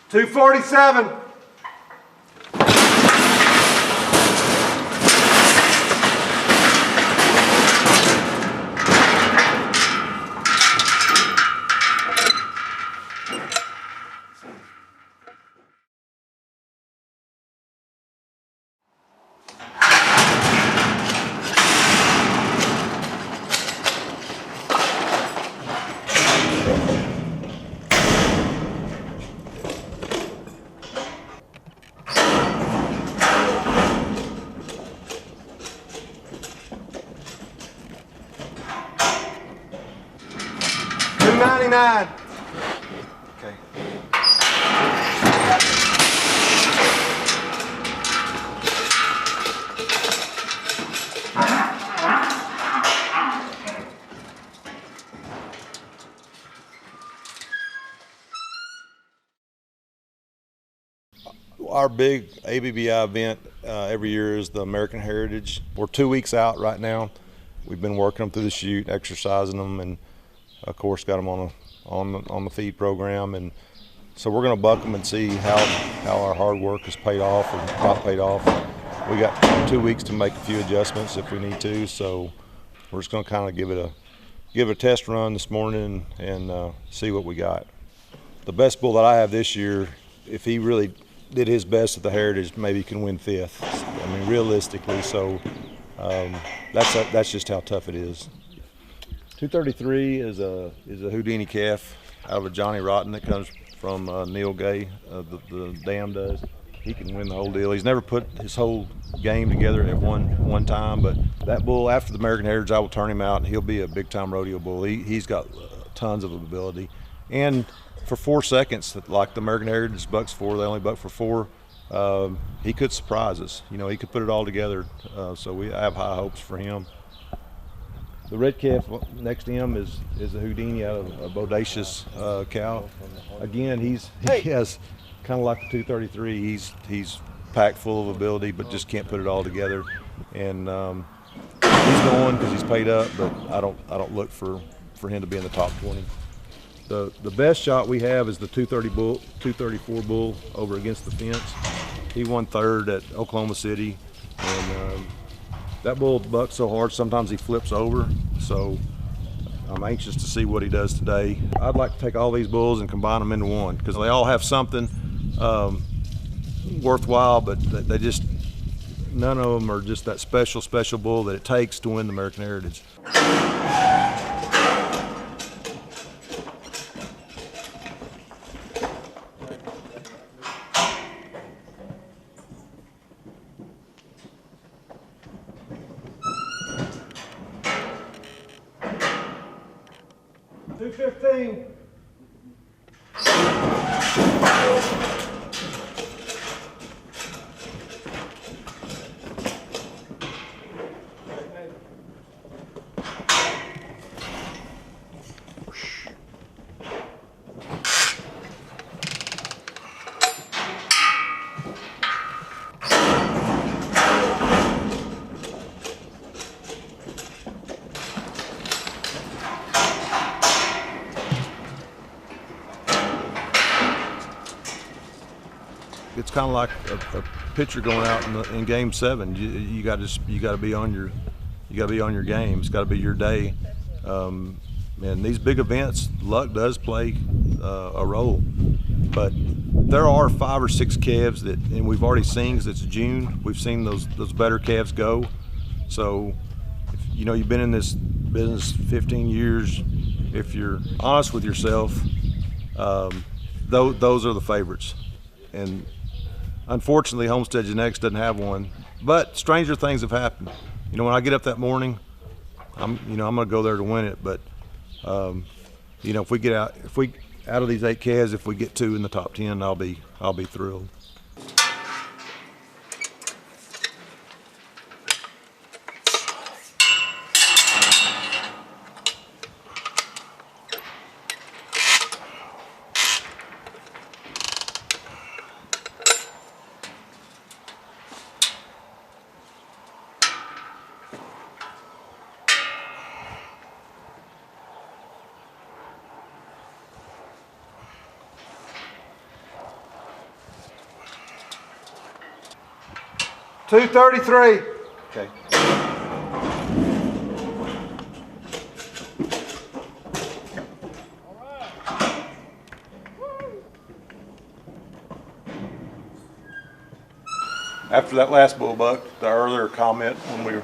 247. $299. Okay. Our big ABBI event every year is the American Heritage. We're 2 weeks out right now. We've been working them through the chute, exercising them, and of course got them on the feed program. And so we're going to buck them and see how our hard work has paid off or not paid off. We got 2 weeks to make a few adjustments if we need to. So we're just going to kind of give it a test run this morning and see what we got. The best bull that I have this year, if he really did his best at the Heritage, maybe he can win 5th. I mean, realistically, so that's just how tough it is. 233 is a Houdini calf out of a Johnny Rotten that comes from Neil Gay, the dam does. He can win the whole deal. He's never put his whole game together at one time, but that bull, after the American Heritage, I will turn him out and he'll be a big-time rodeo bull. He's got tons of ability. And for 4 seconds, like the American Heritage bucks for, they only buck for 4, he could surprise us. You know, he could put it all together, so I have high hopes for him. The red calf next to him is a Houdini out of a bodacious cow. Again, he has kind of like the 233. He's packed full of ability, but just can't put it all together. And he's going because he's paid up, but I don't look for him to be in the top 20. The best shot we have is the 234 bull over against the fence. He won 3rd at Oklahoma City, and that bull bucks so hard sometimes he flips over. So I'm anxious to see what he does today. I'd like to take all these bulls and combine them into one because they all have something worthwhile, but they just, none of them are just that special bull that it takes to win the American Heritage. $215. It's kind of like a pitcher going out in Game 7. You got to be on your game. It's got to be your day. And these big events, luck does play a role. But there are 5 or 6 calves and we've already seen, because it's June, we've seen those better calves go. So, you've been in this business 15 years. If you're honest with yourself, those are the favorites. And unfortunately, Homestead Genetics doesn't have one, but stranger things have happened. When I get up that morning, I'm going to go there to win it. But if we out of these 8 calves, if we get 2 in the top 10, I'll be thrilled. 233. Okay. After that last bull buck, the earlier comment when we were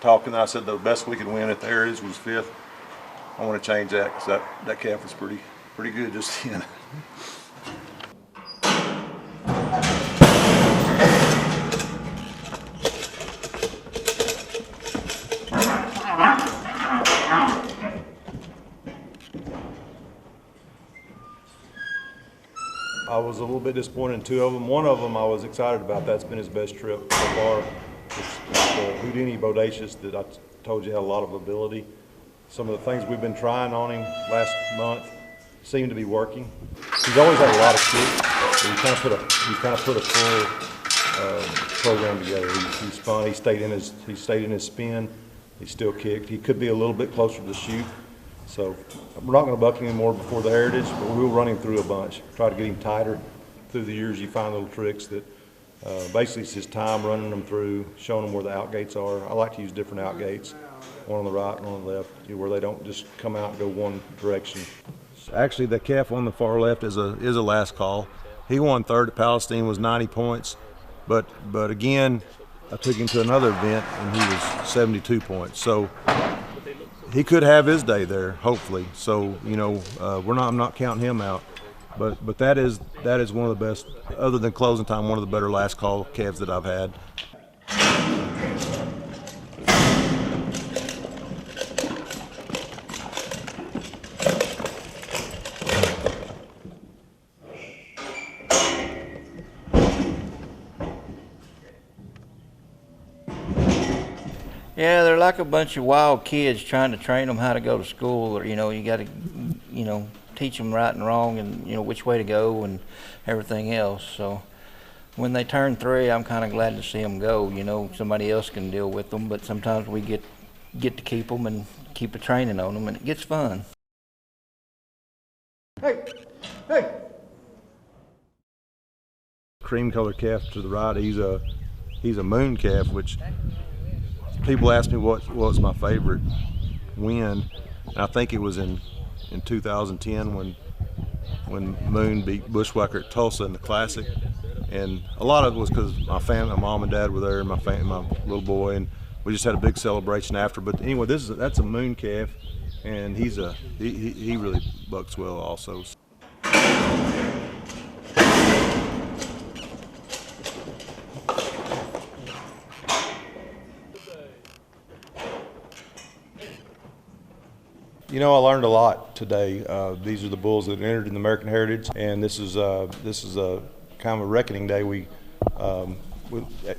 talking, I said the best we could win at the Heritage was 5th. I want to change that because that calf was pretty good just then. I was a little bit disappointed in 2 of them. One of them I was excited about. That's been his best trip so far. It's the Houdini Bodacious that I told you had a lot of ability. Some of the things we've been trying on him last month seem to be working. He's always had a lot of kick, but he kind of put a full program together. He's fun. He stayed in his spin. He still kicked. He could be a little bit closer to the chute. So we're not going to buck him anymore before the Heritage, but we'll run him through a bunch. Try to get him tighter. Through the years, you find little tricks that basically it's his time running them through, showing them where the outgates are. I like to use different outgates, one on the right and one on the left, where they don't just come out and go one direction. Actually, the calf on the far left is a last call. He won 3rd at Palestine, was 90 points, but again, I took him to another event and he was 72 points. So he could have his day there, hopefully. So I'm not counting him out, but that is one of the best, other than closing time, one of the better last call calves that I've had. Yeah, they're like a bunch of wild kids trying to train them how to go to school, or you got to teach them right and wrong, and which way to go and everything else. So when they turn 3, I'm kind of glad to see them go. Somebody else can deal with them, but sometimes we get to keep them and keep a training on them, and it gets fun. Hey. Cream colored calf to the right. He's a moon calf, which people ask me what's my favorite win, and I think it was in 2010 when Moon beat Bushwhacker at Tulsa in the Classic, and a lot of it was because my family, my mom and dad were there, and my little boy, and we just had a big celebration after. But anyway, that's a Moon calf, and he really bucks well also. I learned a lot today. These are the bulls that entered in the American Heritage, and this is a kind of a reckoning day.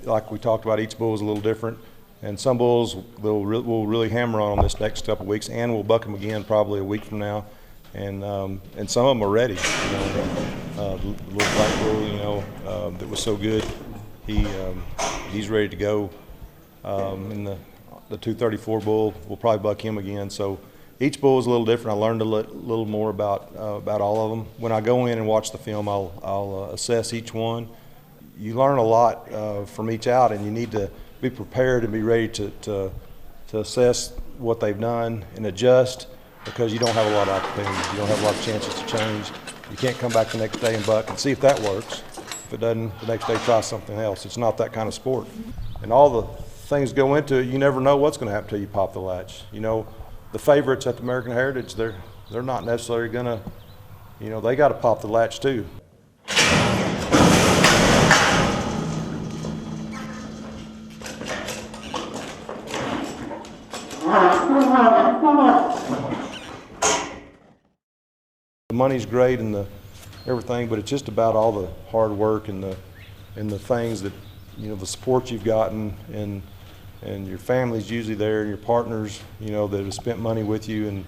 Like we talked about, each bull is a little different, and some bulls we'll really hammer on this next couple of weeks, and we'll buck them again probably a week from now, and some of them are ready. The little black bull, that was so good, he's ready to go. And the 234 bull, we'll probably buck him again. So each bull is a little different. I learned a little more about all of them. When I go in and watch the film, I'll assess each one. You learn a lot from each out, and you need to be prepared and be ready to assess what they've done and adjust, because you don't have a lot of opportunities. You don't have a lot of chances to change. You can't come back the next day and buck and see if that works. If it doesn't, the next day try something else. It's not that kind of sport. And all the things go into it. You never know what's going to happen until you pop the latch. The favorites at the American Heritage, they're not necessarily gonna, they got to pop the latch too. The money's great and everything, but it's just about all the hard work and the things that, the support you've gotten, and your family's usually there, and your partners, that have spent money with you, and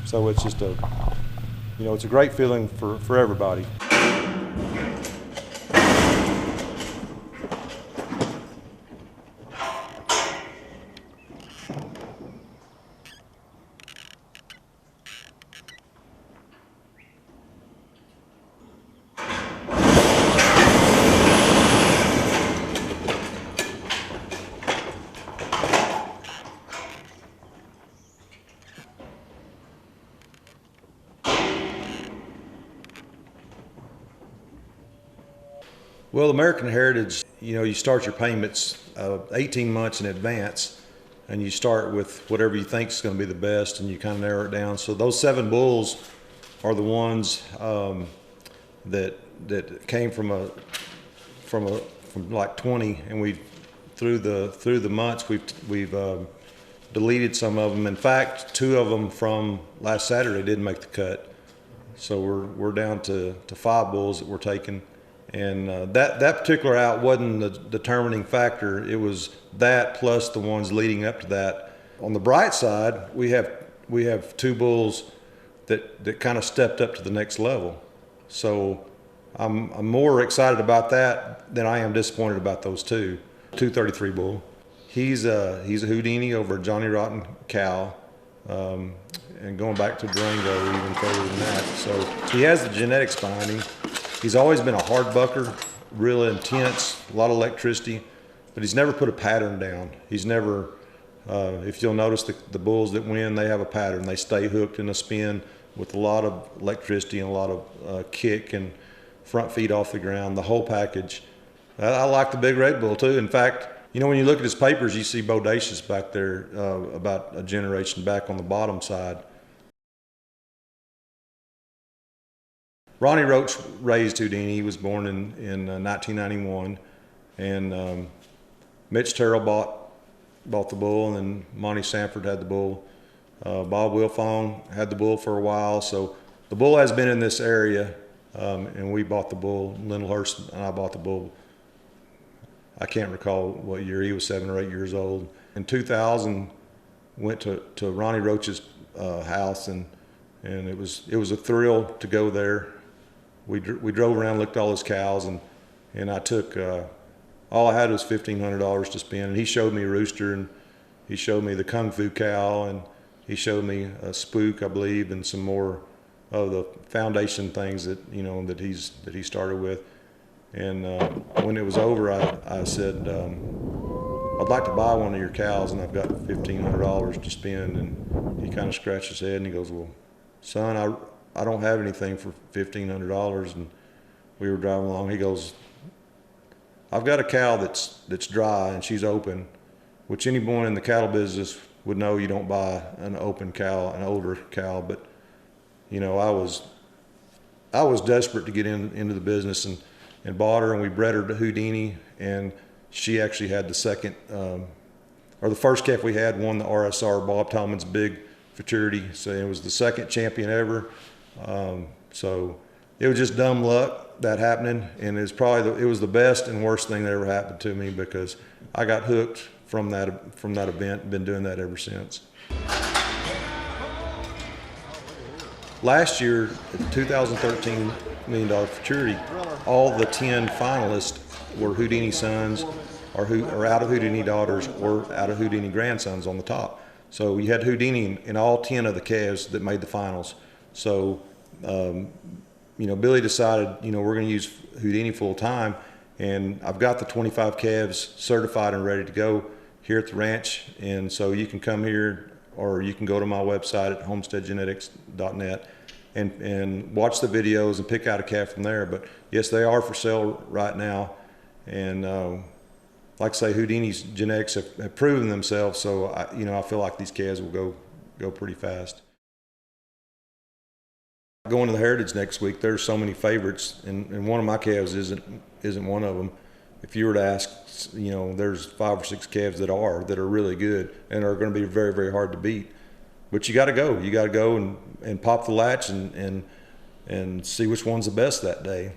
so it's just it's a great feeling for everybody. Well, American Heritage, you start your payments 18 months in advance, and you start with whatever you think is going to be the best, and you kind of narrow it down. So those 7 bulls are the ones that came from like 20, and we through the months we've deleted some of them. In fact, 2 of them from last Saturday didn't make the cut, so we're down to 5 bulls that we're taking. And that particular out wasn't the determining factor. It was that plus the ones leading up to that. On the bright side, we have 2 bulls that kind of stepped up to the next level. So I'm more excited about that than I am disappointed about those 2. 233 bull. He's a Houdini over Johnny Rotten cow, and going back to Durango even further than that. So he has the genetics behind him. He's always been a hard bucker, real intense, a lot of electricity, but he's never put a pattern down. He's never, if you'll notice the bulls that win, they have a pattern. They stay hooked in a spin with a lot of electricity and a lot of kick and front feet off the ground, the whole package. I like the big red bull too. In fact, when you look at his papers, you see Bodacious back there, about a generation back on the bottom side. Ronnie Roach raised Houdini. He was born in 1991, and Mitch Terrell bought the bull, and then Monty Sanford had the bull. Bob Wilfong had the bull for a while, so the bull has been in this area, and we bought the bull. Lindlehurst and I bought the bull. I can't recall what year. He was 7 or 8 years old. In 2000, went to Ronnie Roach's house, and it was a thrill to go there. We drove around, looked at all his cows, and I took, all I had was $1,500 to spend. And he showed me a rooster, and he showed me the Kung Fu cow, and he showed me a spook, I believe, and some more of the foundation things that that he started with. And when it was over, I said, I'd like to buy one of your cows, and I've got $1,500 to spend. And he kind of scratched his head, and he goes, well, son, I don't have anything for $1,500. And we were driving along. He goes, I've got a cow that's dry and she's open, which anyone in the cattle business would know you don't buy an open cow, an older cow. But I was desperate to get into the business, and bought her, and we bred her to Houdini, and she actually had the second, or the first calf we had won the RSR, Bob Tallman's big futurity. So it was the second champion ever. So it was just dumb luck that happening, and it was the best and worst thing that ever happened to me, because I got hooked from that event. Been doing that ever since. Last year, at the 2013 $1 million futurity, all the 10 finalists were Houdini sons, or out of Houdini daughters, or out of Houdini grandsons on the top. So you had Houdini in all 10 of the calves that made the finals. So, Billy decided, we're going to use Houdini full time, and I've got the 25 calves certified and ready to go here at the ranch. And so you can come here, or you can go to my website at homesteadgenetics.net and watch the videos and pick out a calf from there. But yes, they are for sale right now. And like I say, Houdini's genetics have proven themselves. So I feel like these calves will go pretty fast. Going to the Heritage next week, there's so many favorites, and one of my calves isn't one of them. If you were to ask, there's 5 or 6 calves that are really good and are going to be very, very hard to beat. But you got to go. You got to go and pop the latch and see which one's the best that day.